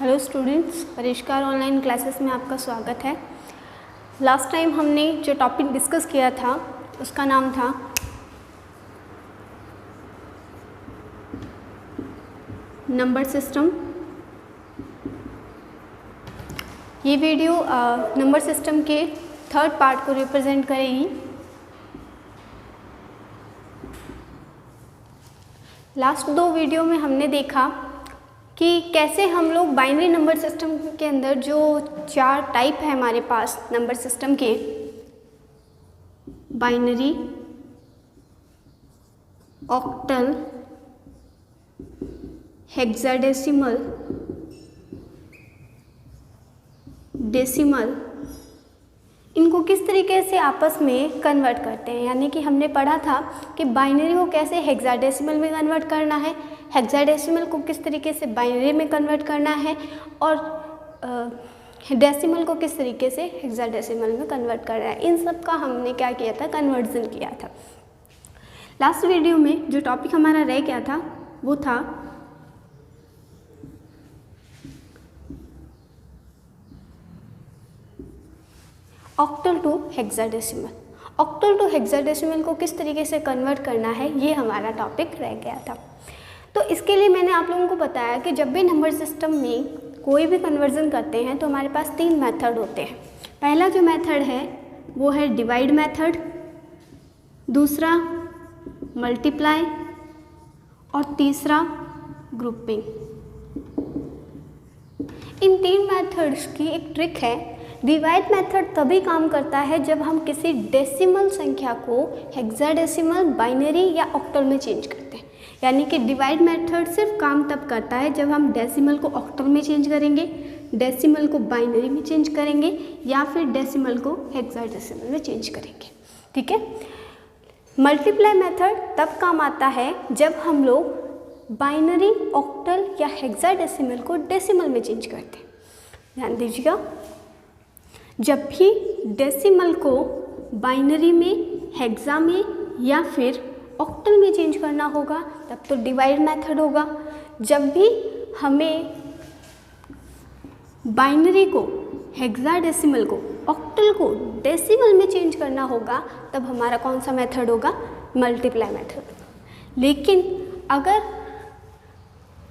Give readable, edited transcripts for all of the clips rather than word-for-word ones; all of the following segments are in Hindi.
हेलो स्टूडेंट्स, परिष्कार ऑनलाइन क्लासेस में आपका स्वागत है। लास्ट टाइम हमने जो टॉपिक डिस्कस किया था उसका नाम था नंबर सिस्टम। ये वीडियो नंबर सिस्टम के थर्ड पार्ट को रिप्रेजेंट करेगी। लास्ट दो वीडियो में हमने देखा कि कैसे हम लोग बाइनरी नंबर सिस्टम के अंदर जो चार टाइप है हमारे पास नंबर सिस्टम के, बाइनरी, ऑक्टल, हेक्साडेसिमल, डेसिमल, इनको किस तरीके से आपस में कन्वर्ट करते हैं। यानी कि हमने पढ़ा था कि बाइनरी को कैसे हेक्साडेसिमल में कन्वर्ट करना है, हेक्साडेसिमल को किस तरीके से बाइनरी में कन्वर्ट करना है, और डेसिमल को किस तरीके से हेक्साडेसिमल में कन्वर्ट करना है। इन सब का हमने क्या किया था, कन्वर्जन किया था। लास्ट वीडियो में जो टॉपिक हमारा रह गया था वो था octal to hexadecimal. Octal to hexadecimal को किस तरीके से कन्वर्ट करना है, ये हमारा टॉपिक रह गया था। तो इसके लिए मैंने आप लोगों को बताया कि जब भी नंबर सिस्टम में कोई भी कन्वर्जन करते हैं तो हमारे पास तीन मेथड होते हैं। पहला जो मेथड है वो है डिवाइड मेथड, दूसरा मल्टीप्लाई और तीसरा ग्रुपिंग। इन तीन मेथड्स की एक ट्रिक है। डिवाइड मेथड तभी काम करता है जब हम किसी डेसिमल संख्या को हेक्साडेसिमल, बाइनरी या ऑक्टल में चेंज करते हैं। यानी कि डिवाइड मेथड सिर्फ काम तब करता है जब हम डेसिमल को ऑक्टल में चेंज करेंगे, डेसिमल को बाइनरी में चेंज करेंगे या फिर डेसिमल को हेक्साडेसिमल में चेंज करेंगे। ठीक है। मल्टीप्लाई मेथड तब काम आता है जब हम लोग बाइनरी, ऑक्टल या हेक्साडेसिमल को डेसिमल में चेंज करते हैं। ध्यान दीजिएगा, जब भी डेसिमल को बाइनरी में, हेक्सा में या फिर ऑक्टल में चेंज करना होगा तब तो डिवाइड मेथड होगा। जब भी हमें बाइनरी को, हेक्साडेसिमल को, ऑक्टल को डेसिमल में चेंज करना होगा तब हमारा कौन सा मेथड होगा, मल्टीप्लाई मेथड। लेकिन अगर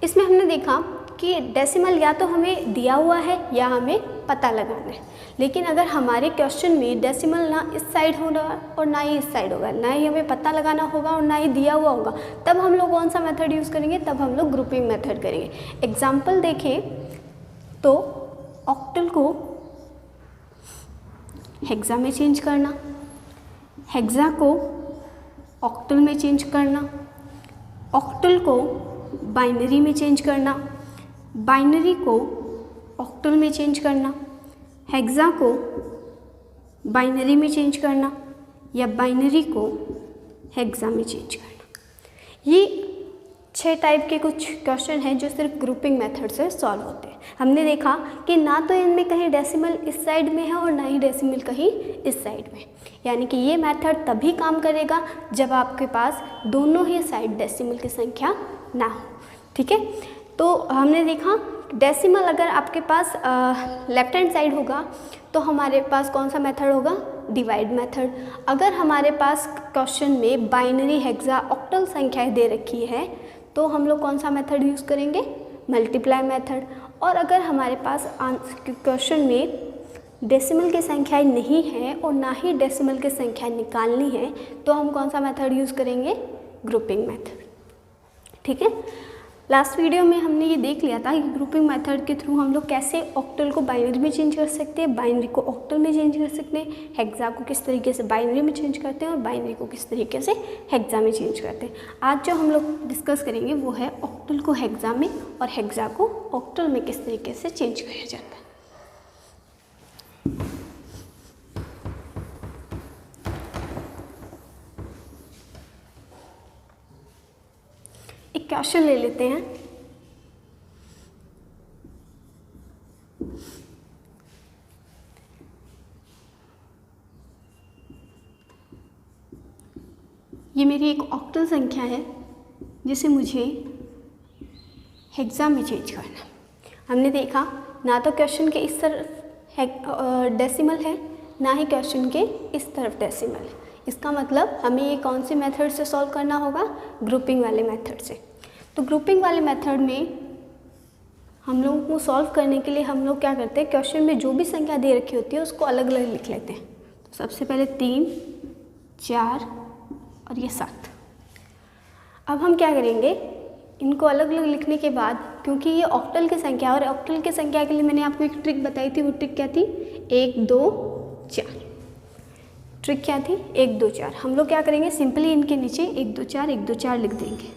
इसमें हमने देखा कि डेसिमल या तो हमें दिया हुआ है या हमें पता लगाना है, लेकिन अगर हमारे क्वेश्चन में डेसिमल ना इस साइड होगा और ना ही इस साइड होगा, ना ही हमें पता लगाना होगा और ना ही दिया हुआ होगा, तब हम लोग कौन सा मेथड यूज़ करेंगे, तब हम लोग ग्रुपिंग मेथड करेंगे। एग्जाम्पल देखें तो ऑक्टल को हेक्सा में चेंज करना, हेक्सा को ऑक्टल में चेंज करना, ऑक्टल को बाइनरी में चेंज करना, बाइनरी को ऑक्टल में चेंज करना, हेक्सा को बाइनरी में चेंज करना या बाइनरी को हेक्सा में चेंज करना। ये 6 टाइप के कुछ क्वेश्चन हैं जो सिर्फ ग्रुपिंग मेथड से सॉल्व होते हैं। हमने देखा कि ना तो इनमें कहीं डेसिमल इस साइड में है और ना ही डेसिमल कहीं इस साइड में। यानी कि ये मेथड तभी काम करेगा जब आपके पास दोनों ही साइड डेसिमल की संख्या ना हो। ठीक है। तो हमने देखा डेसिमल अगर आपके पास लेफ्ट हैंड साइड होगा तो हमारे पास कौन सा मेथड होगा, डिवाइड मेथड। अगर हमारे पास क्वेश्चन में बाइनरी, हेक्सा, ऑक्टल संख्याएं दे रखी है तो हम लोग कौन सा मेथड यूज़ करेंगे, मल्टीप्लाई मेथड। और अगर हमारे पास क्वेश्चन में डेसिमल की संख्याएं नहीं है और ना ही डेसिमल की संख्याएं निकालनी है तो हम कौन सा मेथड यूज़ करेंगे, ग्रुपिंग मेथड। ठीक है। लास्ट वीडियो में हमने ये देख लिया था कि ग्रुपिंग मेथड के थ्रू हम लोग कैसे ऑक्टल को बाइनरी में चेंज कर सकते हैं, बाइनरी को ऑक्टल में चेंज कर सकते हैं, हेक्सा को किस तरीके से बाइनरी में चेंज करते हैं और बाइनरी को किस तरीके से हेक्सा में चेंज करते हैं। आज जो हम लोग डिस्कस करेंगे वो है ऑक्टल को हेक्सा में और हेक्सा को ऑक्टल में किस तरीके से चेंज किया जाता है। एक क्वेश्चन ले लेते हैं। ये मेरी एक ऑक्टल संख्या है जिसे मुझे हेक्सा में चेंज करना। हमने देखा ना तो क्वेश्चन के इस तरफ है डेसिमल है, ना ही क्वेश्चन के इस तरफ डेसिमल है। इसका मतलब हमें ये कौन से मेथड से सॉल्व करना होगा, ग्रुपिंग वाले मेथड से। तो ग्रुपिंग वाले मेथड में हम लोगों को सॉल्व करने के लिए हम लोग क्या करते हैं, क्वेश्चन में जो भी संख्या दे रखी होती है उसको अलग अलग लिख लेते हैं। तो सबसे पहले 3, 4 और ये 7। अब हम क्या करेंगे, इनको अलग अलग लिखने के बाद, क्योंकि ये ऑक्टल की संख्या और ऑक्टल की संख्या के लिए मैंने आपको एक ट्रिक बताई थी, वो ट्रिक क्या थी, 1 2 4। ट्रिक क्या थी, 1 2 4। हम लोग क्या करेंगे, सिंपली इनके नीचे 1 2 4 1 2 4 लिख देंगे।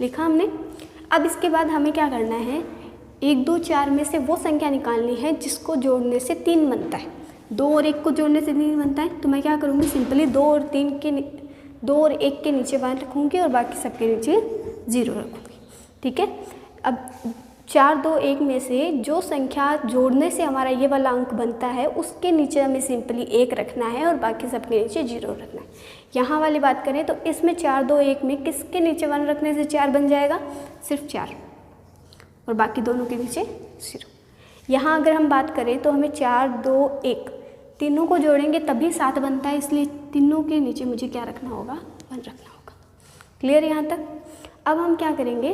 लिखा हमने। अब इसके बाद हमें क्या करना है, 1 2 4 में से वो संख्या निकालनी है जिसको जोड़ने से 3 बनता है। 2 और 1 को जोड़ने से 3 बनता है, तो मैं क्या करूँगी, सिंपली 2 और 1 के नीचे 1 रखूँगी और बाकी सबके नीचे 0 रखूँगी। ठीक है। अब 4 2 1 में से जो संख्या जोड़ने से हमारा ये वाला अंक बनता है उसके नीचे हमें सिंपली 1 रखना है और बाकी सबके नीचे 0 रखना है। यहाँ वाली बात करें तो इसमें 4 2 1 में किसके नीचे 1 रखने से 4 बन जाएगा, सिर्फ 4, और बाकी दोनों के नीचे 0। यहाँ अगर हम बात करें तो हमें 4 2 1 तीनों को जोड़ेंगे तभी 7 बनता है, इसलिए तीनों के नीचे मुझे क्या रखना होगा, 1 रखना होगा। क्लियर यहाँ तक। अब हम क्या करेंगे,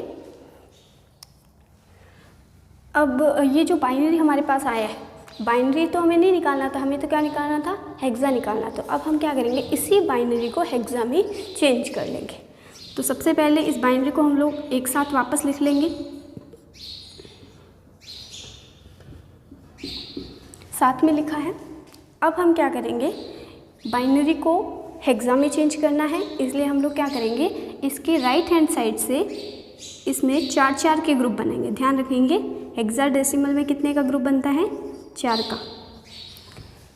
अब ये जो बाइनरी हमारे पास आया है, बाइनरी तो हमें नहीं निकालना था, हमें तो क्या निकालना था, हेक्सा निकालना। तो अब हम क्या करेंगे, इसी बाइनरी को हेक्सा में चेंज कर लेंगे। तो सबसे पहले इस बाइनरी को हम लोग एक साथ वापस लिख लेंगे, साथ में लिखा है। अब हम क्या करेंगे, बाइनरी को हेक्सा में चेंज करना है, इसलिए हम लोग क्या करेंगे, इसके राइट हैंड साइड से इसमें 4 4 के ग्रुप बनाएंगे। ध्यान रखेंगे हेक्साडेसिमल में कितने का ग्रुप बनता है, 4 का।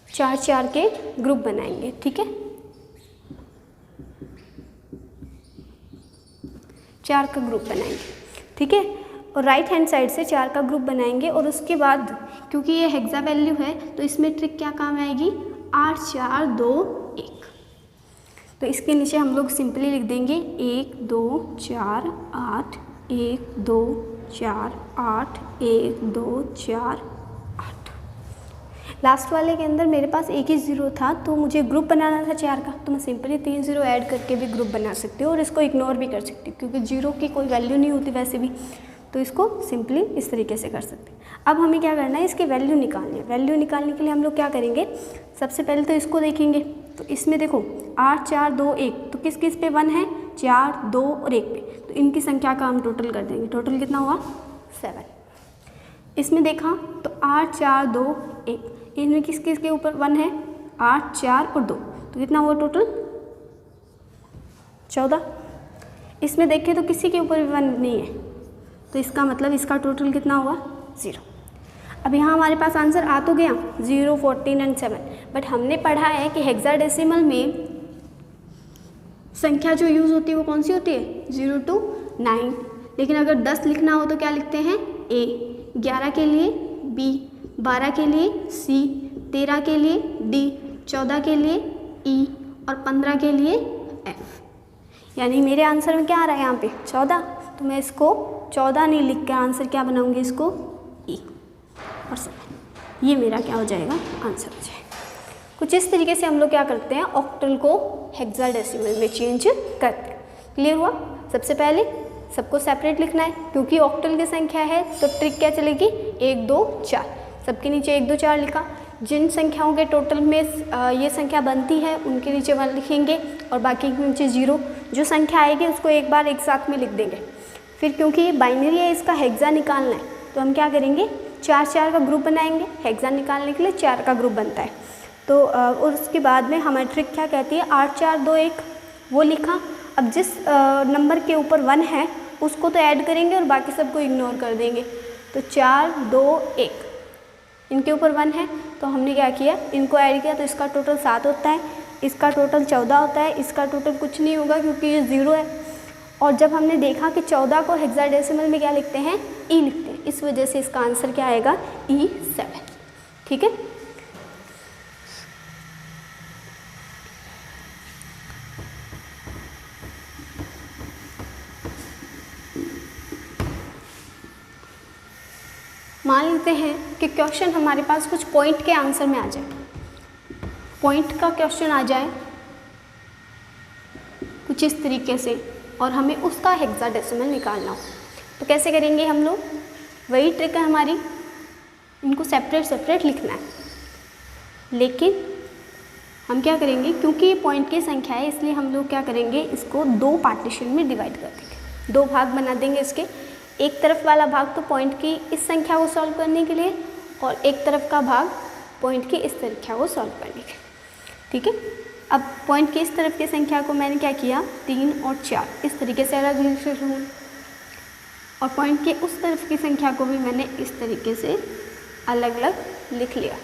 4 4 के ग्रुप बनाएंगे। ठीक है, 4 का ग्रुप बनाएंगे। ठीक है, और राइट हैंड साइड से 4 का ग्रुप बनाएंगे। और उसके बाद क्योंकि ये हेक्सा वैल्यू है तो इसमें ट्रिक क्या काम आएगी, 8 4 2 1। तो इसके नीचे हम लोग सिंपली लिख देंगे 1 2 4 8 1 2 4 8 1 2 4 8। लास्ट वाले के अंदर मेरे पास एक ही 0 था तो मुझे ग्रुप बनाना था 4 का, तो मैं सिंपली 3 0 ऐड करके भी ग्रुप बना सकती हूँ और इसको इग्नोर भी कर सकती हूँ क्योंकि 0 की कोई वैल्यू नहीं होती वैसे भी, तो इसको सिंपली इस तरीके से कर सकते हैं। अब हमें क्या करना है, इसकी वैल्यू निकालनी है। वैल्यू निकालने के लिए हम लोग क्या करेंगे, सबसे पहले तो इसको देखेंगे। तो इसमें देखो 8 4 2 1, तो किस किस पे 1 है, 4 2 और 1 पे, तो इनकी संख्या का हम टोटल कर देंगे। टोटल कितना हुआ, 7। इसमें देखा तो 8 4 2 1, इनमें किस किस के ऊपर 1 है, 8 4 और 2, तो कितना हुआ टोटल 14। इसमें देखें तो किसी के ऊपर भी 1 नहीं है, तो इसका मतलब इसका टोटल कितना हुआ, 0। अब यहाँ हमारे पास आंसर आ तो गया 0 14 एंड 7, बट हमने पढ़ा है कि हेक्साडेसिमल में संख्या जो यूज़ होती है वो कौन सी होती है, 0 to 9। लेकिन अगर 10 लिखना हो तो क्या लिखते हैं, A, 11 के लिए B, 12 के लिए C, 13 के लिए D, 14 के लिए E और 15 के लिए F। यानी मेरे आंसर में क्या आ रहा है यहाँ पे 14, तो मैं इसको 14 नहीं लिख के आंसर क्या बनाऊंगी, इसको E और 7। ये मेरा क्या हो जाएगा, आंसर हो जाएगा। कुछ इस तरीके से हम लोग क्या करते हैं, ऑक्टल को हेक्साडेसिमल में चेंज करते हैं। क्लियर हुआ। सबसे पहले सबको सेपरेट लिखना है क्योंकि ऑक्टल की संख्या है, तो ट्रिक क्या चलेगी, 1 2 4, सबके नीचे 1 2 4 लिखा। जिन संख्याओं के टोटल में ये संख्या बनती है उनके नीचे 1 लिखेंगे और बाकी के नीचे 0। जो संख्या आएगी उसको एक बार एक साथ में लिख देंगे। फिर क्योंकि ये बाइनरी है, इसका हेक्सा निकालना है, तो हम क्या करेंगे, 4 4 का ग्रुप बनाएंगे। हेक्सा निकालने के लिए 4 का ग्रुप बनता है। तो और उसके बाद में हमारी ट्रिक क्या कहती है, 8 4 2 1 वो लिखा। अब जिस नंबर के ऊपर 1 है उसको तो ऐड करेंगे और बाकी सबको इग्नोर कर देंगे। तो 4 2 1 इनके ऊपर 1 है, तो हमने क्या किया, इनको ऐड किया, तो इसका टोटल 7 होता है, इसका टोटल 14 होता है, इसका टोटल कुछ नहीं होगा क्योंकि ये 0 है। और जब हमने देखा कि 14 को हेक्साडेसिमल में क्या लिखते हैं, E लिखते हैं, इस वजह से इसका आंसर क्या आएगा, E7। ठीक है। मान लेते हैं कि क्वेश्चन हमारे पास कुछ पॉइंट के आंसर में आ जाए, पॉइंट का क्वेश्चन आ जाए कुछ इस तरीके से और हमें उसका हेक्साडेसिमल निकालना हो, तो कैसे करेंगे हम लोग? वही ट्रिक है हमारी, इनको सेपरेट सेपरेट लिखना है। लेकिन हम क्या करेंगे, क्योंकि ये पॉइंट की संख्या है इसलिए हम लोग क्या करेंगे, इसको दो पार्टीशन में डिवाइड कर देंगे, दो भाग बना देंगे इसके। एक तरफ वाला भाग तो पॉइंट की इस संख्या को सॉल्व करने के लिए और एक तरफ का भाग पॉइंट की इस संख्या को सॉल्व करने के लिए। ठीक है, अब पॉइंट की इस तरफ की संख्या को मैंने क्या किया, 3 और 4 इस तरीके से अलग लिख लूँ, और पॉइंट के उस तरफ की संख्या को भी मैंने इस तरीके से अलग अलग लिख लिया।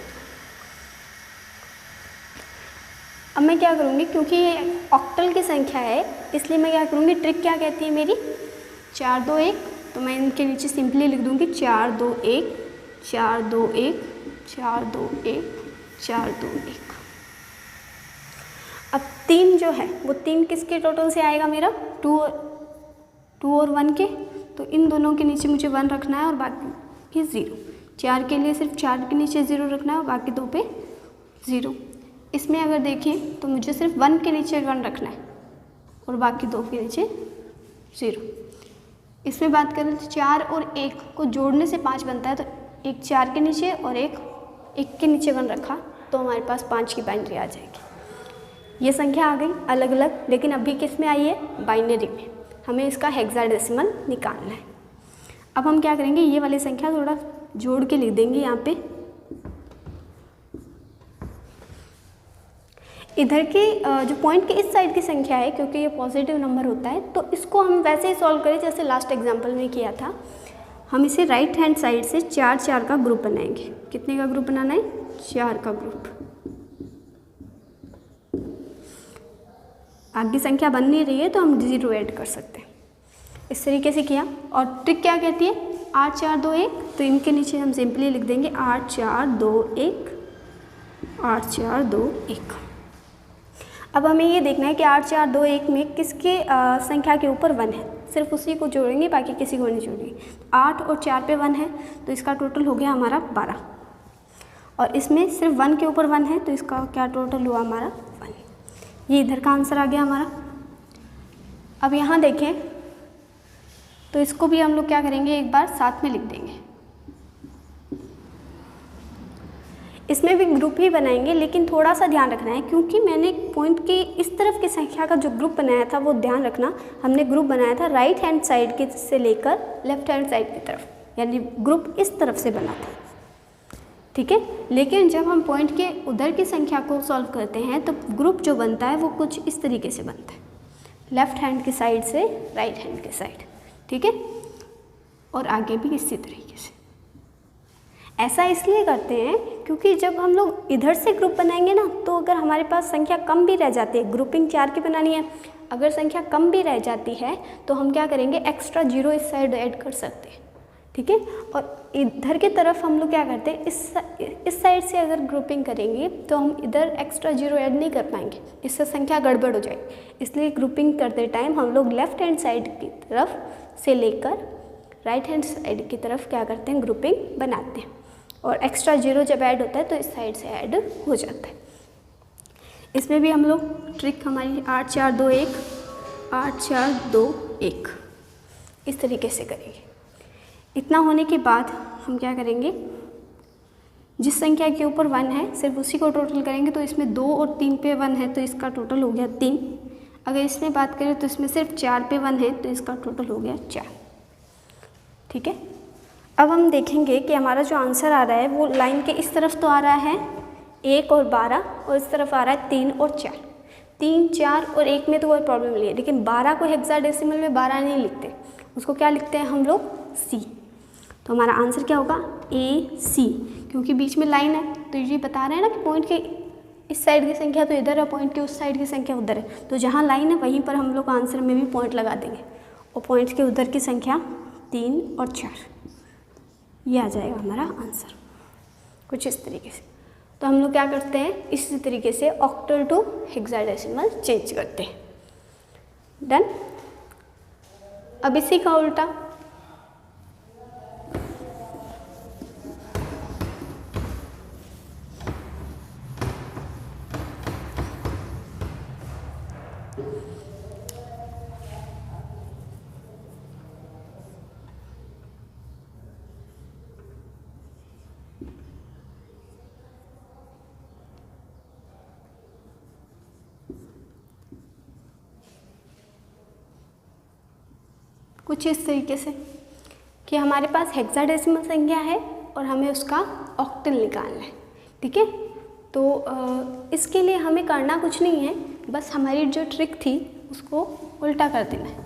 अब मैं क्या करूँगी, क्योंकि ये ऑक्टल की संख्या है इसलिए मैं क्या करूँगी, ट्रिक क्या कहती है मेरी, 4 2 1, तो मैं इनके नीचे सिंपली लिख दूँगी 4 2 1 4 2 1 4 2 1 4 2 1। अब 3 जो है वो 3 किसके टोटल से आएगा मेरा, 2 और 1 के, तो इन दोनों के नीचे मुझे 1 रखना है और बाकी 0। 4 के लिए सिर्फ 4 के नीचे 0 रखना है और बाकी 2 पे 0। इसमें अगर देखें तो मुझे सिर्फ 1 के नीचे 1 रखना है और बाकी 2 के नीचे 0। इसमें बात करें तो 4 और 1 को जोड़ने से 5 बनता है, तो एक 4 के नीचे और एक 1 के नीचे 1 रखा तो हमारे पास 5 की बाइनरी आ जाएगी। ये संख्या आ गई अलग अलग, लेकिन अभी किस में आई है, बाइनरी में। हमें इसका हेक्साडेसिमल निकालना है। अब हम क्या करेंगे, ये वाली संख्या थोड़ा जोड़ के लिख देंगे यहाँ पे। इधर के जो पॉइंट के इस साइड की संख्या है, क्योंकि ये पॉजिटिव नंबर होता है, तो इसको हम वैसे ही सॉल्व करें जैसे लास्ट एग्जांपल में किया था। हम इसे राइट हैंड साइड से 4 4 का ग्रुप बनाएंगे। कितने का ग्रुप बनाना है, 4 का ग्रुप। आगे संख्या बन नहीं रही है तो हम 0 ऐड कर सकते हैं। इस तरीके से किया, और ट्रिक क्या कहती है, 8 4 2 1, तो इनके नीचे हम सिंपली लिख देंगे 8 4 2 1 8 4 2 1। अब हमें ये देखना है कि 8 4 2 1 में किसके संख्या के ऊपर 1 है, सिर्फ उसी को जोड़ेंगे, बाकी किसी को नहीं जोड़ेंगे। 8 और 4 पे 1 है तो इसका टोटल हो गया हमारा 12, और इसमें सिर्फ 1 के ऊपर 1 है तो इसका क्या टोटल हुआ हमारा 1। ये इधर का आंसर आ गया हमारा। अब यहाँ देखें तो इसको भी हम लोग क्या करेंगे, एक बार साथ में लिख देंगे। इसमें भी ग्रुप ही बनाएंगे, लेकिन थोड़ा सा ध्यान रखना है, क्योंकि मैंने पॉइंट की इस तरफ की संख्या का जो ग्रुप बनाया था वो ध्यान रखना, हमने ग्रुप बनाया था राइट हैंड साइड की से लेकर लेफ्ट हैंड साइड की तरफ, यानी ग्रुप इस तरफ से बना था। ठीक है, लेकिन जब हम पॉइंट के उधर की संख्या को सॉल्व करते हैं तो ग्रुप जो बनता है वो कुछ इस तरीके से बनता है, लेफ्ट हैंड की साइड से राइट हैंड की साइड। ठीक है, और आगे भी इसी तरीके से। ऐसा इसलिए करते हैं क्योंकि जब हम लोग इधर से ग्रुप बनाएंगे ना, तो अगर हमारे पास संख्या कम भी रह जाती है, ग्रुपिंग 4 की बनानी है, अगर संख्या कम भी रह जाती है तो हम क्या करेंगे, एक्स्ट्रा 0 इस साइड ऐड कर सकते हैं। ठीक है, और इधर की तरफ हम लोग क्या करते हैं, इस साइड से अगर ग्रुपिंग करेंगे तो हम इधर एक्स्ट्रा 0 ऐड नहीं कर पाएंगे, इससे संख्या गड़बड़ हो जाएगी। इसलिए ग्रुपिंग करते टाइम हम लोग लेफ्ट हैंड साइड की तरफ से लेकर राइट हैंड साइड की तरफ क्या करते हैं, ग्रुपिंग बनाते हैं, और एक्स्ट्रा 0 जब ऐड होता है तो इस साइड से ऐड हो जाता है। इसमें भी हम लोग ट्रिक हमारी 8 4 2 1 8 4 2 1 इस तरीके से करेंगे। इतना होने के बाद हम क्या करेंगे, जिस संख्या के ऊपर 1 है सिर्फ उसी को टोटल करेंगे, तो इसमें 2 और 3 पे 1 है तो इसका टोटल हो गया 3। अगर इसमें बात करें तो इसमें सिर्फ 4 पे 1 है तो इसका टोटल हो गया 4। ठीक है, अब हम देखेंगे कि हमारा जो आंसर आ रहा है वो लाइन के इस तरफ तो आ रहा है 1 और 12, और इस तरफ आ रहा है 3 और 4। 3 4 और 1 में तो कोई प्रॉब्लम नहीं है, लेकिन 12 को हेक्साडेसिमल में 12 नहीं लिखते, उसको क्या लिखते हैं हम लोग, C। तो हमारा आंसर क्या होगा, AC, क्योंकि बीच में लाइन है तो ये बता रहे हैं ना कि पॉइंट के इस साइड की संख्या तो इधर है, पॉइंट के उस साइड की संख्या उधर है, तो जहाँ लाइन है वहीं पर हम लोग आंसर में भी पॉइंट लगा देंगे, और पॉइंट के उधर की संख्या 3 और 4, ये आ जाएगा हमारा आंसर कुछ इस तरीके से। तो हम लोग क्या करते हैं, इसी तरीके से ऑक्टल टू हेक्साडेसिमल चेंज करते हैं। डन। अब इसी का उल्टा, कुछ इस तरीके से कि हमारे पास हेक्साडेसिमल संख्या है और हमें उसका ऑक्टल निकालना है। ठीक है, तो इसके लिए हमें करना कुछ नहीं है, बस हमारी जो ट्रिक थी उसको उल्टा कर देना है।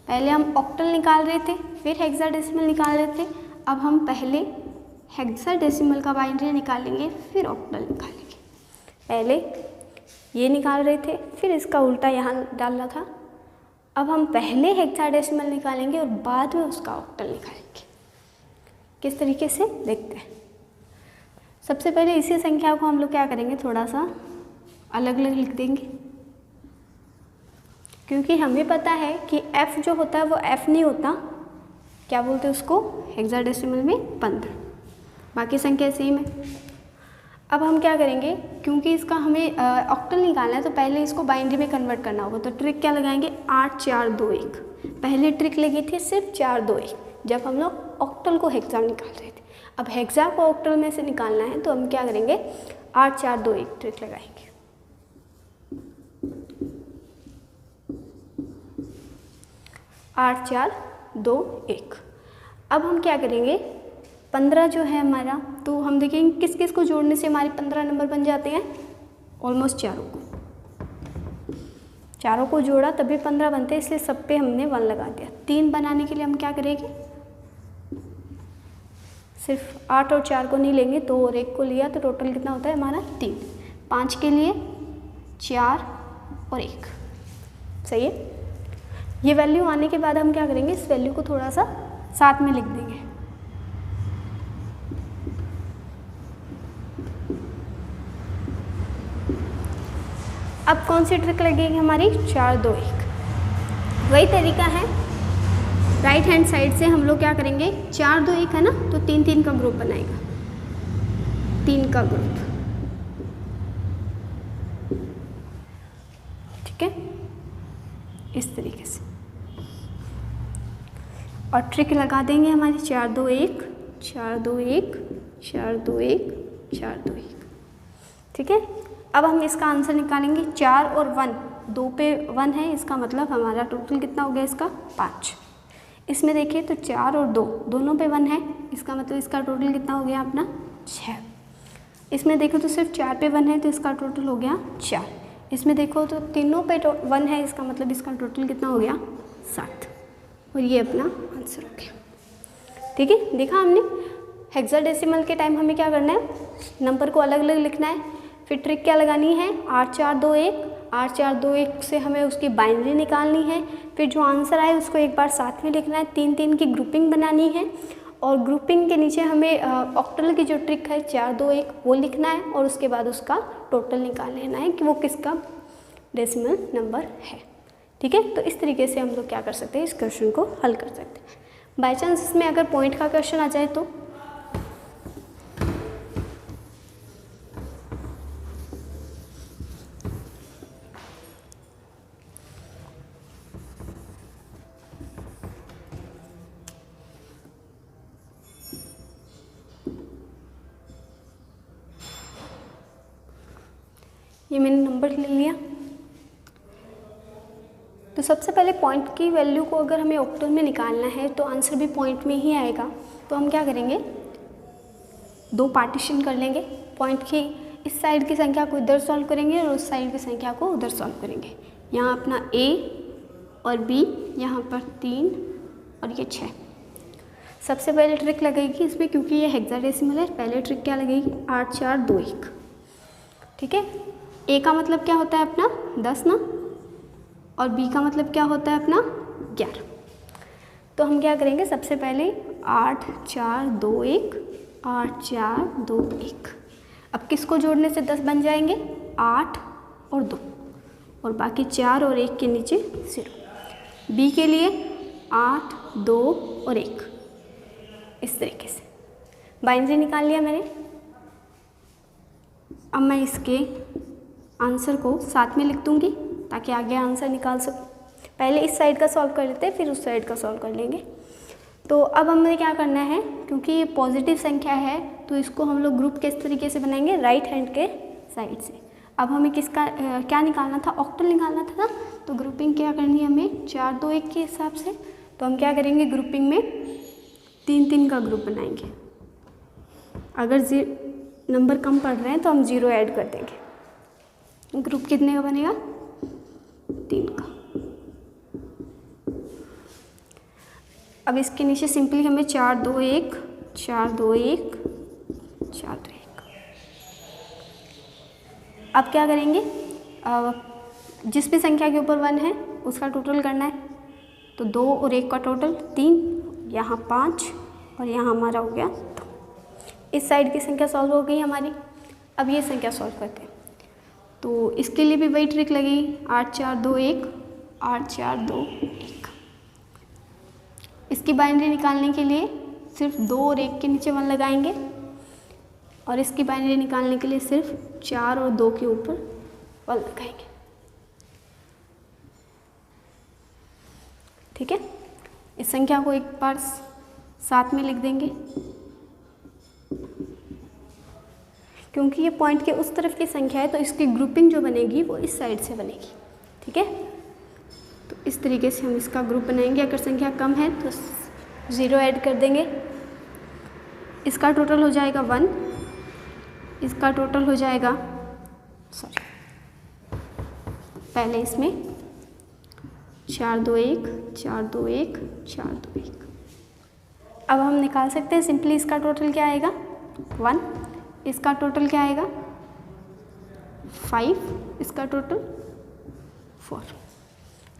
पहले हम ऑक्टल निकाल रहे थे, फिर हेक्साडेसिमल निकाल रहे थे। अब हम पहले हेक्साडेसिमल का बाइनरी निकालेंगे, फिर ऑक्टल निकालेंगे। पहले ये निकाल रहे थे, फिर इसका उल्टा यहाँ डालना था। अब हम पहले हेक्साडेसिमल निकालेंगे और बाद में उसका ऑक्टल निकालेंगे। किस तरीके से देखते हैं। सबसे पहले इसी संख्या को हम लोग क्या करेंगे, थोड़ा सा अलग अलग लिख देंगे, क्योंकि हमें पता है कि f जो होता है वो f नहीं होता, क्या बोलते हैं उसको, हेक्साडेसिमल में 15। बाकी संख्या सेम है। अब हम क्या करेंगे, क्योंकि इसका हमें ऑक्टल निकालना है तो पहले इसको बाइनरी में कन्वर्ट करना होगा। तो ट्रिक क्या लगाएंगे, 8 4 2 1। पहले ट्रिक लगी थी सिर्फ 4 2 1 जब हम लोग ऑक्टल को हेक्सा निकाल रहे थे। अब हेक्सा को ऑक्टल में से निकालना है तो हम क्या करेंगे, 8 4 2 1 ट्रिक लगाएंगे। आठ 4 2 1। अब हम क्या करेंगे, 15 जो है हमारा, तो हम देखेंगे किस किस को जोड़ने से हमारे 15 नंबर बन जाते हैं। ऑलमोस्ट चारों को जोड़ा तभी 15 बनते हैं, इसलिए सब पे हमने 1 लगा दिया। 3 बनाने के लिए हम क्या करेंगे, सिर्फ 8 और 4 को नहीं लेंगे, 2 और 1 को लिया तो टोटल कितना होता है हमारा 3। 5 के लिए 4 और 1, सही है। ये वैल्यू आने के बाद हम क्या करेंगे, इस वैल्यू को थोड़ा सा साथ में लिख देंगे। अब कौन सी ट्रिक लगेगी हमारी, 4 2 1। वही तरीका है, राइट हैंड साइड से हम लोग क्या करेंगे, 4 2 1 है ना, तो 3 3 का ग्रुप बनाएगा, 3 का ग्रुप। ठीक है, इस तरीके से। और ट्रिक लगा देंगे हमारी 4 2 1 4 2 1 4 2 1 4 2 1। ठीक है, अब हम इसका आंसर निकालेंगे। 4 और 1, 2 पे 1 है, इसका मतलब हमारा टोटल कितना हो गया इसका 5। इसमें देखिए तो 4 और 2 दोनों पे 1 है, इसका मतलब इसका टोटल कितना हो गया अपना 6। इसमें देखो तो सिर्फ 4 पे 1 है, तो इसका टोटल हो गया 4। इसमें देखो तो तीनों पे 1 है, इसका मतलब इसका टोटल कितना हो गया 7। और ये अपना आंसर हो गया। ठीक है, देखा हमने। हेक्साडेसिमल के टाइम हमें क्या करना है, नंबर को अलग अलग लिखना है। फिर ट्रिक क्या लगानी है, 8 4 2 1। 8 4 2 1 से हमें उसकी बाइनरी निकालनी है। फिर जो आंसर आए उसको एक बार साथ में लिखना है। 3 3 की ग्रुपिंग बनानी है और ग्रुपिंग के नीचे हमें ऑक्टल की जो ट्रिक है 4 2 1 वो लिखना है और उसके बाद उसका टोटल निकाल लेना है कि वो किसका डेसिमल नंबर है। ठीक है, तो इस तरीके से हम लोग क्या कर सकते हैं, इस क्वेश्चन को हल कर सकते हैं। बाई चांस इसमें अगर पॉइंट का क्वेश्चन आ जाए तो ये मैंने नंबर ले लिया। तो सबसे पहले पॉइंट की वैल्यू को अगर हमें ऑक्टल में निकालना है तो आंसर भी पॉइंट में ही आएगा। तो हम क्या करेंगे, 2 पार्टीशन कर लेंगे। पॉइंट की इस साइड की संख्या को इधर सॉल्व करेंगे और उस साइड की संख्या को उधर सॉल्व करेंगे। यहाँ अपना A और B, यहाँ पर 3 और ये 6। सबसे पहले ट्रिक लगेगी इसमें, क्योंकि ये हेक्साडेसिमल है। पहले ट्रिक क्या लगेगी, 8 4 2 1। ठीक है, A का मतलब क्या होता है अपना 10 ना, और B का मतलब क्या होता है अपना 11। तो हम क्या करेंगे, सबसे पहले 8 4 2 1 8 4 2 1। अब किसको जोड़ने से 10 बन जाएंगे, 8 और 2, और बाकी 4 और 1 के नीचे 0। B के लिए 8 2 और 1, इस तरीके से बाइनरी निकाल लिया मैंने। अब मैं इसके आंसर को साथ में लिख दूँगी ताकि आगे आंसर निकाल सकूँ। पहले इस साइड का सॉल्व कर लेते हैं, फिर उस साइड का सॉल्व कर लेंगे। तो अब हमें क्या करना है, क्योंकि ये पॉजिटिव संख्या है तो इसको हम लोग ग्रुप किस तरीके से बनाएंगे, राइट हैंड के साइड से। अब हमें किसका क्या निकालना था, ऑक्टल निकालना था ना, तो ग्रुपिंग क्या करनी है हमें 4 2 1 के हिसाब से। तो तो हम क्या करेंगे, ग्रुपिंग में 3-3 का ग्रुप बनाएंगे। अगर नंबर कम पड़ रहे हैं तो हम 0 ऐड कर देंगे। ग्रुप कितने का बनेगा, 3 का। अब इसके नीचे सिंपली हमें 4 2 1 4 2 1 4 2 1। अब क्या करेंगे, जिस भी संख्या के ऊपर 1 है उसका टोटल करना है। तो 2 और 1 का टोटल 3, यहाँ 5 और यहाँ हमारा हो गया 2। इस साइड की संख्या सॉल्व हो गई हमारी। अब ये संख्या सॉल्व करते हैं। तो इसके लिए भी वही ट्रिक लगेगी, 8 4 2 1 8 4 2 1। इसकी बाइनरी निकालने के लिए सिर्फ 2 और 1 के नीचे 1 लगाएंगे, और इसकी बाइनरी निकालने के लिए सिर्फ 4 और 2 के ऊपर 1 लगाएंगे। ठीक है, इस संख्या को एक बार साथ में लिख देंगे, क्योंकि ये पॉइंट के उस तरफ की संख्या है तो इसकी ग्रुपिंग जो बनेगी वो इस साइड से बनेगी। ठीक है, तो इस तरीके से हम इसका ग्रुप बनाएंगे। अगर संख्या कम है तो 0 ऐड कर देंगे। इसका टोटल हो जाएगा 1, इसका टोटल हो जाएगा पहले इसमें 4 2 1 4 2 1 4 2 1। अब हम निकाल सकते हैं सिंपली इसका टोटल क्या आएगा, 1। इसका टोटल क्या आएगा, 5। इसका टोटल 4।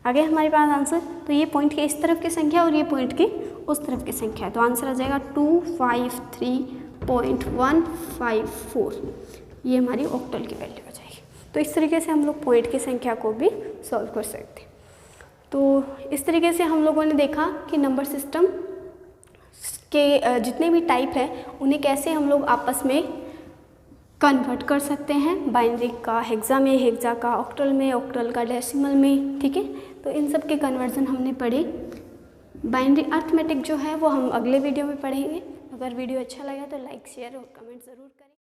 आ गया हमारे पास आंसर। तो ये पॉइंट के इस तरफ की संख्या और ये पॉइंट की उस तरफ की संख्या है, तो आंसर आ जाएगा 253.154। ये हमारी ऑक्टल की वैल्यू हो जाएगी। तो इस तरीके से हम लोग पॉइंट की संख्या को भी सॉल्व कर सकते हैं। तो इस तरीके से हम लोगों ने देखा कि नंबर सिस्टम के जितने भी टाइप है उन्हें कैसे हम लोग आपस में कन्वर्ट कर सकते हैं, बाइनरी का हेक्सा में, हेक्सा का ऑक्टल में, ऑक्टल का डेसिमल में। ठीक है, तो इन सब के कन्वर्जन हमने पढ़े। बाइनरी अर्थमेटिक जो है वो हम अगले वीडियो में पढ़ेंगे। अगर वीडियो अच्छा लगा तो लाइक, शेयर और कमेंट ज़रूर करें।